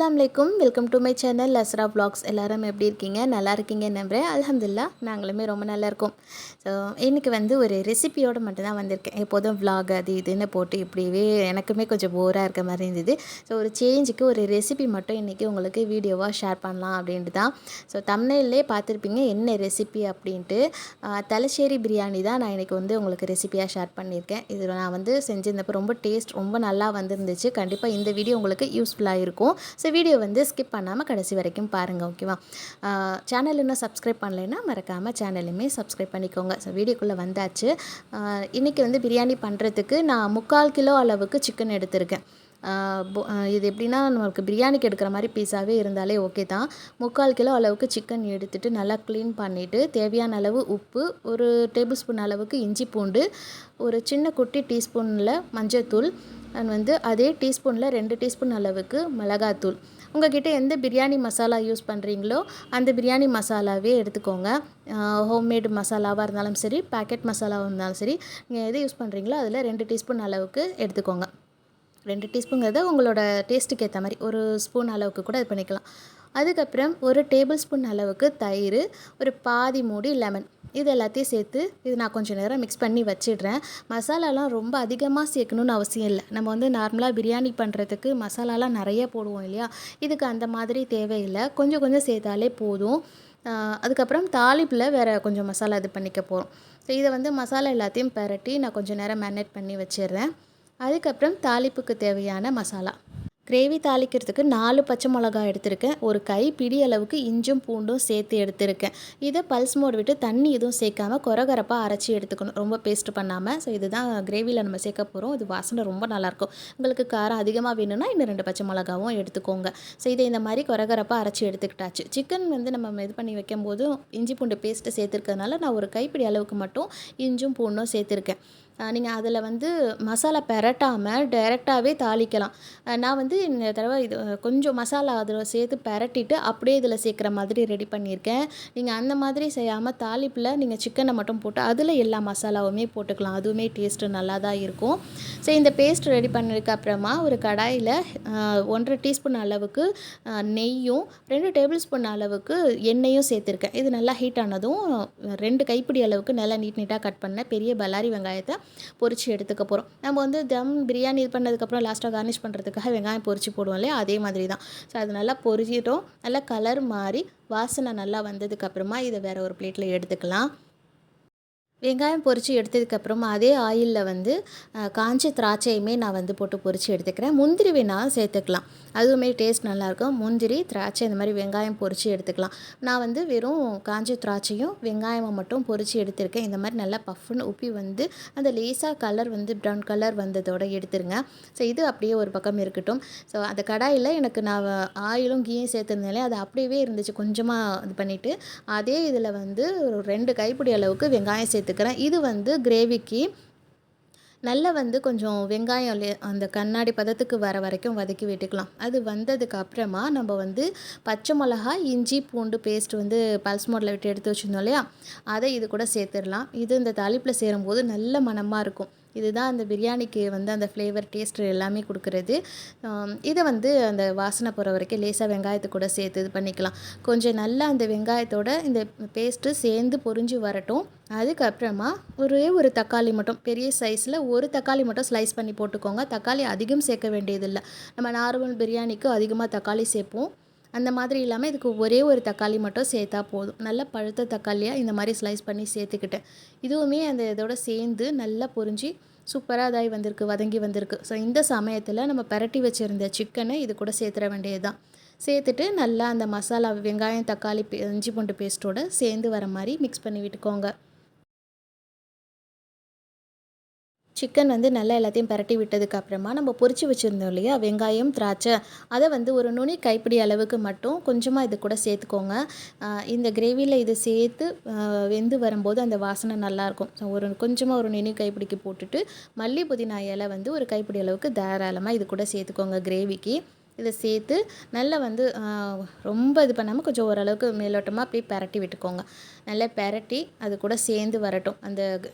அஸ்ஸலாமு அலைக்கும். Welcome to my channel Lasra vlogs. எல்லாரும் எப்படி இருக்கீங்க? நல்லா இருக்கீங்கன்னு நம்புகிறேன். அல்ஹம்துலில்லாஹ் நாங்களுமே ரொம்ப நல்லா இருக்கோம். ஸோ இன்றைக்கி வந்து ஒரு ரெசிபியோடு மட்டும்தான் வந்திருக்கேன். எப்போதும் வ்ளாக் அது இதுன்னு போட்டு இப்படியே எனக்குமே கொஞ்சம் போராக இருக்க மாதிரி இருந்தது. ஸோ ஒரு சேஞ்சுக்கு ஒரு ரெசிபி மட்டும் இன்றைக்கி உங்களுக்கு வீடியோவாக ஷேர் பண்ணலாம் அப்படின்ட்டு தான். ஸோ தம்ப்நெயில்லே பார்த்துருப்பீங்க என்ன ரெசிபி அப்படின்ட்டு. தலச்சேரி பிரியாணி தான் நான் இன்றைக்கி வந்து உங்களுக்கு ரெசிபியாக ஷேர் பண்ணியிருக்கேன். இது நான் வந்து செஞ்சிருந்தப்போ ரொம்ப டேஸ்ட் ரொம்ப நல்லா வந்துருந்துச்சு. கண்டிப்பாக இந்த வீடியோ உங்களுக்கு யூஸ்ஃபுல்லாக இருக்கும். ஸோ வீடியோ வந்து ஸ்கிப் பண்ணாமல் கடைசி வரைக்கும் பாருங்கள், ஓகேவா? சேனல் இன்னும் சப்ஸ்கிரைப் பண்ணலைன்னா மறக்காமல் சேனலுமே சப்ஸ்கிரைப் பண்ணிக்கோங்க. ஸோ வீடியோக்குள்ளே வந்தாச்சு. இன்றைக்கி வந்து பிரியாணி பண்ணுறதுக்கு நான் 3/4 கிலோ அளவுக்கு சிக்கன் எடுத்திருக்கேன். இது எப்படின்னா நம்மளுக்கு பிரியாணிக்கு எடுக்கிற மாதிரி பீஸாகவே இருந்தாலே ஓகே தான். 3/4 கிலோ அளவுக்கு சிக்கன் எடுத்துகிட்டு நல்லா க்ளீன் பண்ணிவிட்டு தேவையான அளவு உப்பு, ஒரு டேபிள் ஸ்பூன் அளவுக்கு இஞ்சி பூண்டு, ஒரு சின்ன குட்டி டீஸ்பூனில் மஞ்சள்தூள் அண்ட் வந்து அதே டீஸ்பூனில் 2 டீஸ்பூன் அளவுக்கு மிளகாத்தூள். உங்கள்கிட்ட எந்த பிரியாணி மசாலா யூஸ் பண்ணுறீங்களோ அந்த பிரியாணி மசாலாவே எடுத்துக்கோங்க. ஹோம்மேடு மசாலாவாக இருந்தாலும் சரி, பேக்கெட் மசாலாவாக இருந்தாலும் சரி, நீங்கள் எது யூஸ் பண்ணுறீங்களோ அதில் 2 டீஸ்பூன் அளவுக்கு எடுத்துக்கோங்க. 2 டீஸ்பூன்கிறத உங்களோட டேஸ்ட்டுக்கு ஏற்ற மாதிரி ஒரு ஸ்பூன் அளவுக்கு கூட இது பண்ணிக்கலாம். அதுக்கப்புறம் ஒரு டேபிள் ஸ்பூன் அளவுக்கு தயிர், ஒரு பாதி மூடி லெமன், இது எல்லாத்தையும் சேர்த்து இது நான் கொஞ்சம் நேரம் மிக்ஸ் பண்ணி வச்சிடுறேன். மசாலாலாம் ரொம்ப அதிகமாக சேர்க்கணுன்னு அவசியம் இல்லை. நம்ம வந்து நார்மலாக பிரியாணி பண்ணுறதுக்கு மசாலாலாம் நிறைய போடுவோம் இல்லையா? இதுக்கு அந்த மாதிரி தேவையில்லை. கொஞ்சம் கொஞ்சம் சேர்த்தாலே போதும். அதுக்கப்புறம் தாளிப்பில் வேறு கொஞ்சம் மசாலா இது பண்ணிக்க போகிறோம். ஸோ இதை வந்து மசாலா எல்லாத்தையும் பெரட்டி நான் கொஞ்சம் நேரம் மேரினேட் பண்ணி வச்சிடுறேன். அதுக்கப்புறம் தாளிப்புக்கு தேவையான மசாலா. கிரேவி தாளிக்கிறதுக்கு 4 பச்சை மிளகாய் எடுத்திருக்கேன். ஒரு கைப்பிடி அளவுக்கு இஞ்சும் பூண்டும் சேர்த்து எடுத்திருக்கேன். இதை பல்ஸ் மோட் விட்டு தண்ணி எதுவும் சேர்க்காமல் கொரகரப்பாக அரைச்சி எடுத்துக்கணும், ரொம்ப பேஸ்ட் பண்ணாமல். ஸோ இதுதான் கிரேவியில் நம்ம சேர்க்க போகிறோம். இது வாசனை ரொம்ப நல்லாயிருக்கும். உங்களுக்கு காரம் அதிகமாக வேணும்னா இன்னும் 2 பச்சை மிளகாவும் எடுத்துக்கோங்க. ஸோ இதை இந்த மாதிரி கொரகரப்பாக அரைச்சி எடுத்துக்கிட்டாச்சு. சிக்கன் வந்து நம்ம இது பண்ணி வைக்கும்போது இஞ்சி பூண்டு பேஸ்ட்டு சேர்த்துருக்கிறதுனால நான் ஒரு கைப்பிடி அளவுக்கு மட்டும் இஞ்சும் பூண்டும் சேர்த்துருக்கேன். நீங்கள் அதில் வந்து மசாலா பெரட்டாமல் டைரெக்டாகவே தாளிக்கலாம். நான் வந்து இந்த தடவை இது கொஞ்சம் மசாலா அதில் சேர்த்து பெரட்டிட்டு அப்படியே இதில் சேர்க்குற மாதிரி ரெடி பண்ணியிருக்கேன். நீங்கள் அந்த மாதிரி செய்யாமல் தாளிப்பில் நீங்கள் சிக்கனை மட்டும் போட்டு அதில் எல்லா மசாலாவுமே போட்டுக்கலாம். அதுவுமே டேஸ்ட்டு நல்லா தான் இருக்கும். ஸோ இந்த பேஸ்ட் ரெடி பண்ணதுக்கு அப்புறமா ஒரு கடாயில் 1.5 டீஸ்பூன் அளவுக்கு நெய்யும் 2 டேபிள் ஸ்பூன் அளவுக்கு எண்ணெயும் சேர்த்துருக்கேன். இது நல்லா ஹீட் ஆனதும் 2 கைப்பிடி அளவுக்கு நல்லா நீட்டாக கட் பண்ண பெரிய பல்லாரி வெங்காயத்தை பொரிச்சு எடுத்துக்க போகிறோம். நம்ம வந்து தம் பிரியாணி இது பண்ணதுக்கப்புறம் லாஸ்ட்டாக கார்னிஷ் பண்ணுறதுக்காக வெங்காயம் பொரிச்சு போடுவோம் இல்லையா? அதே மாதிரி தான். ஸோ அது நல்லா பொரிச்சிட்டோம். நல்லா கலர் மாறி வாசனை நல்லா வந்ததுக்கப்புறமா இதை வேறு ஒரு பிளேட்டில் எடுத்துக்கலாம். வெங்காயம் பொரித்து எடுத்ததுக்கப்புறமா அதே ஆயிலில் வந்து காஞ்ச திராட்சையுமே நான் வந்து போட்டு பொரித்து எடுத்துக்கிறேன். முந்திரி வேணாலும் சேர்த்துக்கலாம், அதுவுமே டேஸ்ட் நல்லாயிருக்கும். முந்திரி, திராட்சை இந்த மாதிரி வெங்காயம் பொரித்து எடுத்துக்கலாம். நான் வந்து வெறும் காஞ்ச திராட்சையும் வெங்காயமும் மட்டும் பொரித்து எடுத்திருக்கேன். இந்த மாதிரி நல்லா பஃப்னு உப்பி வந்து அந்த லேசாக கலர் வந்து ப்ரௌன் கலர் வந்ததோடு எடுத்துருங்க. ஸோ இது அப்படியே ஒரு பக்கம் இருக்கட்டும். ஸோ அந்த கடாயில் எனக்கு நான் ஆயிலும் கீயும் சேர்த்துருந்தேன், அது அப்படியே இருந்துச்சு. கொஞ்சமாக இது பண்ணிவிட்டு அதே இதில் வந்து ஒரு 2 கைப்பிடி அளவுக்கு வெங்காயம் சேர்த்துக்கிறேன். இது வந்து கிரேவிக்கு நல்லா வந்து கொஞ்சம் வெங்காயம் அந்த கண்ணாடி பதத்துக்கு வர வரைக்கும் வதக்கி விட்டுக்கலாம். அது வந்ததுக்கு அப்புறமா நம்ம வந்து பச்சை மிளகாய், இஞ்சி பூண்டு பேஸ்ட் வந்து பல்ஸ் மோடில் விட்டு எடுத்து வச்சுருந்தோம் இல்லையா? அதை இது கூட சேர்த்துடலாம். இது இந்த தாளிப்பில் சேரும்போது நல்ல மணமாக இருக்கும். இதுதான் அந்த பிரியாணிக்கு வந்து அந்த ஃப்ளேவர் டேஸ்ட் எல்லாமே கொடுக்குறது. இதை வந்து அந்த வாசனை போகிற வரைக்கும் லேசாக வெங்காயத்தை கூட சேர்த்து இது பண்ணிக்கலாம். கொஞ்சம் நல்லா அந்த வெங்காயத்தோட இந்த பேஸ்ட்டு சேர்ந்து பொரிஞ்சு வரட்டும். அதுக்கப்புறமா ஒரே ஒரு தக்காளி மட்டும் பெரிய சைஸில் ஒரு தக்காளி மட்டும் ஸ்லைஸ் பண்ணி போட்டுக்கோங்க. தக்காளி அதிகம் சேர்க்க வேண்டியதில்லை. நம்ம நார்மல் பிரியாணிக்கு அதிகமாக தக்காளி சேர்ப்போம். அந்த மாதிரி இல்லாமல் இதுக்கு ஒரே ஒரு தக்காளி மட்டும் சேர்த்தா போதும். நல்லா பழுத்த தக்காளியாக இந்த மாதிரி ஸ்லைஸ் பண்ணி சேர்த்துக்கிட்டேன். இதுவுமே அந்த இதோட சேர்ந்து நல்லா பொரிஞ்சு சூப்பராக இதாகி வந்திருக்கு, வதங்கி வந்திருக்கு. ஸோ இந்த சமயத்தில் நம்ம பரட்டி வச்சுருந்த சிக்கனை இது கூட சேர்த்துற வேண்டியது தான். சேர்த்துட்டு நல்லா அந்த மசாலா வெங்காயம், தக்காளி, இஞ்சி பூண்டு பேஸ்ட்டோடு சேர்ந்து வர மாதிரி மிக்ஸ் பண்ணி விட்டுக்கோங்க. சிக்கன் வந்து நல்லா எல்லாத்தையும் பரட்டி விட்டதுக்கு அப்புறமா நம்ம பொரிச்சு வச்சுருந்தோம் இல்லையா வெங்காயம், திராட்சை, அதை வந்து ஒரு நுனி கைப்பிடி அளவுக்கு மட்டும் கொஞ்சமாக இது கூட சேர்த்துக்கோங்க. இந்த கிரேவியில் இது சேர்த்து வெந்து வரும்போது அந்த வாசனை நல்லாயிருக்கும். ஸோ கொஞ்சமாக ஒரு நுனி கைப்பிடிக்கு போட்டுட்டு மல்லி புதினா இலை வந்து ஒரு கைப்பிடி அளவுக்கு தாராளமாக இது கூட சேர்த்துக்கோங்க கிரேவிக்கு. இதை சேர்த்து நல்லா வந்து ரொம்ப இது பண்ணாமல் கொஞ்சம் ஓரளவுக்கு மேலோட்டமாக அப்படியே பரட்டி விட்டுக்கோங்க. நல்லா பரட்டி அது கூட சேர்ந்து வரட்டும். அந்த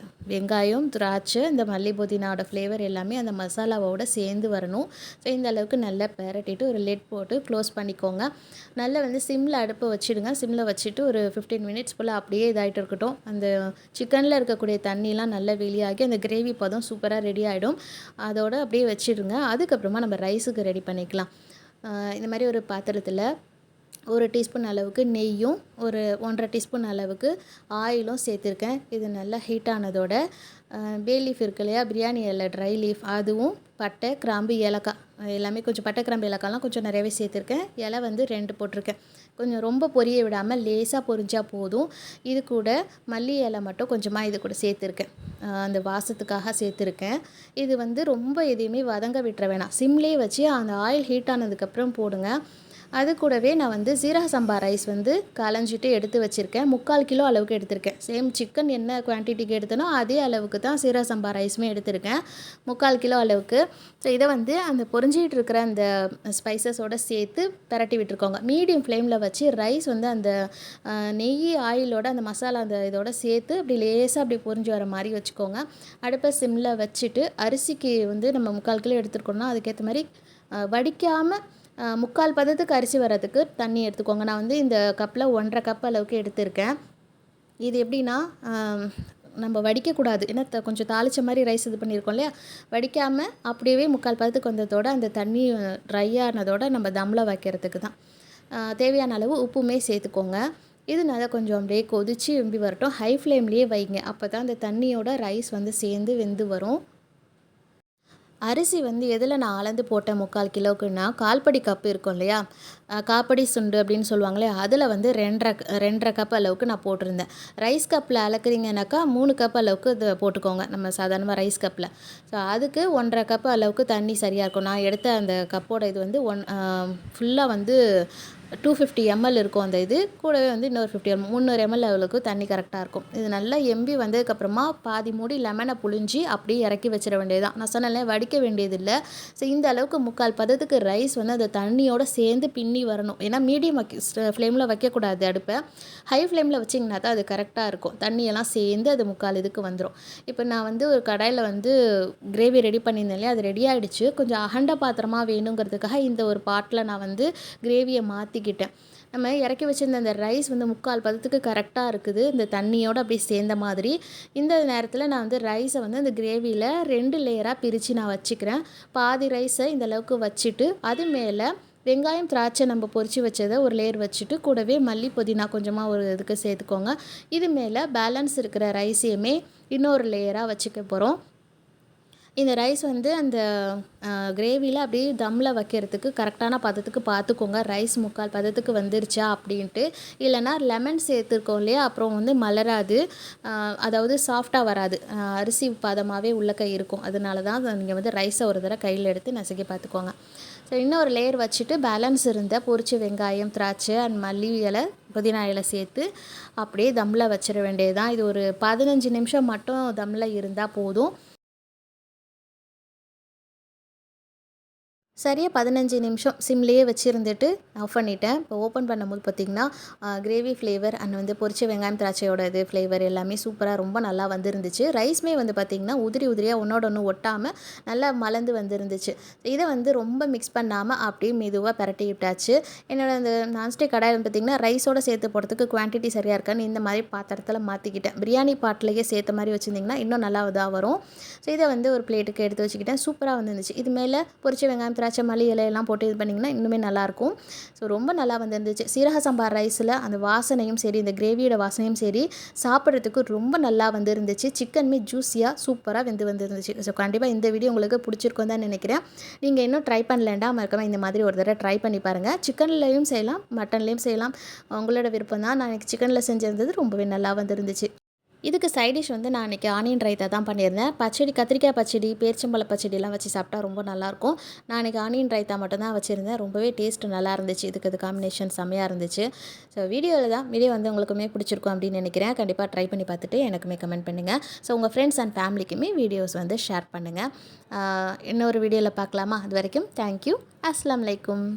வெங்காயம், திராட்சை, இந்த மல்லி புதினாவோட ஃப்ளேவர் எல்லாமே அந்த மசாலாவோட சேர்ந்து வரணும். ஸோ இந்த அளவுக்கு நல்லா பரட்டிட்டு ஒரு லிட் போட்டு க்ளோஸ் பண்ணிக்கோங்க. நல்லா வந்து சிம்மில் அடுப்பை வச்சுடுங்க. சிம்மில் வச்சுட்டு ஒரு 15 மினிட்ஸ் போல் அப்படியே இதாகிட்டு இருக்கட்டும். அந்த சிக்கனில் இருக்கக்கூடிய தண்ணிலாம் நல்லா வெளியாகி அந்த கிரேவி பதம் சூப்பராக ரெடி ஆகிடும். அதோடு அப்படியே வச்சிடுங்க. அதுக்கப்புறமா நம்ம ரைஸுக்கு ரெடி பண்ணிக்கலாம். இந்த மாதிரி ஒரு பாத்திரத்தில் 1 டீஸ்பூன் அளவுக்கு நெய்யும் ஒரு 1.5 டீஸ்பூன் அளவுக்கு ஆயிலும் சேர்த்துருக்கேன். இது நல்லா ஹீட் ஆனதோட பே லீஃப் இருக்கு இல்லையா, பிரியாணி இலை ட்ரை லீஃப், அதுவும் பட்டை, கிராம்பு, ஏலக்காய் எல்லாமே கொஞ்சம் பட்டை, கிராம்பு, ஏலக்காய்லாம் கொஞ்சம் நிறையவே சேர்த்துருக்கேன். இலை வந்து 2 போட்டிருக்கேன். கொஞ்சம் ரொம்ப பொரிய விடாமல் லேசாக பொரிஞ்சால் போதும். இது கூட மல்லி இலை மட்டும் கொஞ்சமாக இது கூட சேர்த்துருக்கேன். அந்த வாசத்துக்காக சேர்த்துருக்கேன். இது வந்து ரொம்ப எதையுமே வதங்க விட்டுற வேணாம். சிம்லேயே வச்சு அந்த ஆயில் ஹீட் ஆனதுக்கப்புறம் போடுங்க. அது கூடவே நான் வந்து சீரக சம்பா ரைஸ் வந்து களைஞ்சிட்டு எடுத்து வச்சுருக்கேன். 3/4 கிலோ அளவுக்கு எடுத்திருக்கேன். சேம் சிக்கன் என்ன குவான்டிட்டிக்கு எடுத்தனோ அதே அளவுக்கு தான் சீரக சம்பா ரைஸுமே எடுத்திருக்கேன். 3/4 கிலோ அளவுக்கு. ஸோ இதை வந்து அந்த பொரிஞ்சிகிட்டு இருக்கிற அந்த ஸ்பைசஸோடு சேர்த்து பரட்டி விட்டுருக்கோங்க. மீடியம் ஃப்ளேமில் வச்சு ரைஸ் வந்து அந்த நெய் ஆயிலோட அந்த மசாலா அந்த இதோட சேர்த்து அப்படி லேசாக அப்படி பொரிஞ்சு வர மாதிரி வச்சுக்கோங்க. அடுப்பை சிம்மில் வச்சுட்டு அரிசிக்கு வந்து நம்ம 3/4 கிலோ எடுத்துருக்கோம்னா அதுக்கேற்ற மாதிரி வடிக்காமல் 3/4 பதத்துக்கு அரிசி வர்றதுக்கு தண்ணி எடுத்துக்கோங்க. நான் வந்து இந்த கப்பில் 1.5 கப் அளவுக்கு எடுத்திருக்கேன். இது எப்படின்னா நம்ம வடிக்கக்கூடாது. ஏன்னா கொஞ்சம் தாளித்த மாதிரி ரைஸ் இது பண்ணியிருக்கோம் இல்லையா, வடிக்காமல் அப்படியே 3/4 பதத்துக்கு வந்ததோட அந்த தண்ணி ட்ரை ஆனதோட நம்ம தம்மில் வைக்கிறதுக்கு தான். தேவையான அளவு உப்புமே சேர்த்துக்கோங்க. இது நல்லா கொஞ்சம் அப்படியே கொதித்து வெம்பி வரட்டும். ஹை ஃப்ளேம்லேயே வைங்க. அப்போ தான் அந்த தண்ணியோட ரைஸ் வந்து சேர்ந்து வெந்து வரும். அரிசி வந்து எதில் நான் அளந்து போட்டேன் 3/4 கிலோக்குன்னா, கால்படி கப்பு இருக்கும் இல்லையா, காப்படி சுண்டு அப்படின்னு சொல்லுவாங்களே, அதில் வந்து 2.5 கப் அளவுக்கு நான் போட்டிருந்தேன். ரைஸ் கப்பில் அளக்குறீங்கனாக்கா 3 கப் அளவுக்கு இது போட்டுக்கோங்க, நம்ம சாதாரணமாக ரைஸ் கப்பில். ஸோ அதுக்கு 1.5 கப் அளவுக்கு தண்ணி சரியாக இருக்கும். நான் எடுத்த அந்த கப்போட இது வந்து ஃபுல்லாக வந்து 250 ml இருக்கும். அந்த இது கூடவே வந்து இன்னொரு 300 ml அளவுக்கு தண்ணி கரெக்டாக இருக்கும். இது நல்லா எம்பி வந்ததுக்கப்புறமா பாதி மூடி லெமனை புழிஞ்சி அப்படியே இறக்கி வச்சிட வேண்டியதுதான். நான் சொன்னேன்ல, வடிக்க வேண்டியதில்லை. ஸோ இந்த அளவுக்கு 3/4 பதத்துக்கு ரைஸ் வந்து அந்த தண்ணியோடு சேர்ந்து பின்னி வரணும். ஏன்னா மீடியம் ஃப்ளேமில் வைக்கக்கூடாது அடுப்பை. ஹை ஃப்ளேமில் வச்சிங்கன்னா தான் அது கரெக்டாக இருக்கும். தண்ணியெல்லாம் சேர்ந்து அது 3/4 இதுக்கு வந்துடும். இப்போ நான் வந்து ஒரு கடாயில் வந்து கிரேவி ரெடி பண்ணியிருந்தேன் இல்லையா, அது ரெடி ஆகிடுச்சு. கொஞ்சம் அகண்ட பாத்திரமாக வேணுங்கிறதுக்காக இந்த ஒரு பாட்டில் நான் வந்து கிரேவியை மாற்றிக்கிட்டேன். நம்ம இறக்கி வச்சுருந்த அந்த ரைஸ் வந்து 3/4 பதத்துக்கு கரெக்டாக இருக்குது, இந்த தண்ணியோடு அப்படியே சேர்ந்த மாதிரி. இந்த நேரத்தில் நான் வந்து ரைஸை வந்து அந்த கிரேவியில் 2 லேயராக பிரித்து நான் வச்சுக்கிறேன். பாதி ரைஸை இந்த அளவுக்கு வச்சுட்டு அது மேலே வெங்காயம், திராட்சை நம்ம பொரித்து வச்சதை ஒரு லேயர் வச்சுட்டு கூடவே மல்லி புதினா கொஞ்சமாக ஒரு இதுக்கு சேர்த்துக்கோங்க. இது மேலே பேலன்ஸ் இருக்கிற ரைஸையுமே இன்னொரு லேயராக வச்சுக்க போகிறோம். இந்த ரைஸ் வந்து அந்த கிரேவியில் அப்படியே தம்மில் வைக்கிறதுக்கு கரெக்டான பதத்துக்கு பார்த்துக்கோங்க. ரைஸ் 3/4 பதத்துக்கு வந்துருச்சா அப்படின்ட்டு. இல்லைனா லெமன் சேர்த்துருக்கோம் இல்லையா, அப்புறம் வந்து மலராது, அதாவது சாஃப்டாக வராது, அரிசி பதமாகவே உள்ளக்க இருக்கும். அதனால தான் நீங்கள் வந்து ரைஸை ஒரு தடவை கையில் எடுத்து நசுக்கி பார்த்துக்கோங்க. ஸோ இன்னொரு லேயர் வச்சுட்டு பேலன்ஸ் இருந்த பொரிச்ச வெங்காயம், திராட்சை அண்ட் மல்லி இலை, புதினா இலை சேர்த்து அப்படியே தம்மில் வச்சிட வேண்டியது தான். இது ஒரு 15 நிமிஷம் மட்டும் தம்மில் இருந்தால் போதும். சரியாக 15 நிமிஷம் சிம்லேயே வச்சுருந்துட்டு ஆஃப் பண்ணிட்டேன். இப்போ ஓப்பன் பண்ணும்போது பார்த்திங்கன்னா கிரேவி ஃப்ளேவர் அண்ட் வந்து பொரிச்ச வெங்காயம், திராட்சையோட இது ஃப்ளேவர் எல்லாமே சூப்பராக ரொம்ப நல்லா வந்துருந்துச்சு. ரைஸ்மே வந்து பார்த்திங்கன்னா உதிரி உதிரியாக ஒன்றோட ஒன்று ஒட்டாமல் நல்லா மலர்ந்து வந்துருந்துச்சு. இதை வந்து ரொம்ப மிக்ஸ் பண்ணாமல் அப்படியே மெதுவாக பரட்டி விட்டாச்சு. என்னோட அந்த நான்ஸ்டிக் கடாயில் பார்த்திங்கன்னா ரைஸோடு சேர்த்து போடுறதுக்கு குவான்டிட்டி சரியாக இருக்கான்னு இந்த மாதிரி பாத்திரத்தில் மாற்றிக்கிட்டேன். பிரியாணி பாட்டிலேயே சேர்த்த மாதிரி வச்சுருந்திங்கன்னா இன்னும் நல்லா இதாக வரும். ஸோ இதை வந்து ஒரு பிளேட்டுக்கு எடுத்து வச்சுக்கிட்டேன். சூப்பராக வந்துருந்துச்சு. இது மேலே பொரிச்ச வெங்காயம், திராட்சை, மல்லி இலையெல்லாம் போட்டு இது பண்ணிங்கன்னா இன்னுமே நல்லாயிருக்கும். ஸோ ரொம்ப நல்லா வந்துருந்துச்சு. சீரக சம்பா ரைஸில் அந்த வாசனையும் சரி, இந்த கிரேவியோட வாசனையும் சரி, சாப்பிட்றதுக்கு ரொம்ப நல்லா வந்துருந்துச்சு. சிக்கனுமே ஜூஸியாக சூப்பராக வந்துருந்துச்சு. ஸோ கண்டிப்பாக இந்த வீடியோ உங்களுக்கு பிடிச்சிருக்கும் தான் நினைக்கிறேன். நீங்கள் இன்னும் ட்ரை பண்ணலேண்டா மறக்காம இந்த மாதிரி ஒரு தடவை ட்ரை பண்ணி பாருங்கள். சிக்கன்லேயும் செய்யலாம், மட்டன்லேயும் செய்யலாம், உங்களோட விருப்பம் தான். நான் எனக்கு சிக்கனில் செஞ்சிருந்தது ரொம்பவே நல்லா வந்துருந்துச்சு. இதுக்கு சைட் டிஷ் வந்து நான் அன்றைக்கி ஆனியன் ரைத்தா தான் பண்ணியிருந்தேன். பச்சடி, கத்திரிக்காய் பச்சடி, பேரிச்சம்பழ பச்சடிலாம் வச்சு சாப்பிட்டா ரொம்ப நல்லாயிருக்கும். நான் அன்றைக்கி ஆனியன் ரைத்தா மட்டும் தான் வச்சுருந்தேன். ரொம்பவே டேஸ்ட்டு நல்லா இருந்துச்சு. இதுக்கு இது காம்பினேஷன் செம்மையாக இருந்துச்சு. ஸோ வீடியோ வந்து உங்களுக்குமே பிடிச்சிருக்கும் அப்படின்னு நினைக்கிறேன். கண்டிப்பாக ட்ரை பண்ணி பார்த்துட்டு எனக்குமே கமெண்ட் பண்ணுங்கள். ஸோ உங்கள் ஃப்ரெண்ட்ஸ் அண்ட் ஃபேமிலிக்குமே வீடியோஸ் வந்து ஷேர் பண்ணுங்கள். இன்னொரு வீடியோவில் பார்க்கலாமா? அது வரைக்கும் தேங்க்யூ. அஸ்ஸலாமு அலைக்கும்.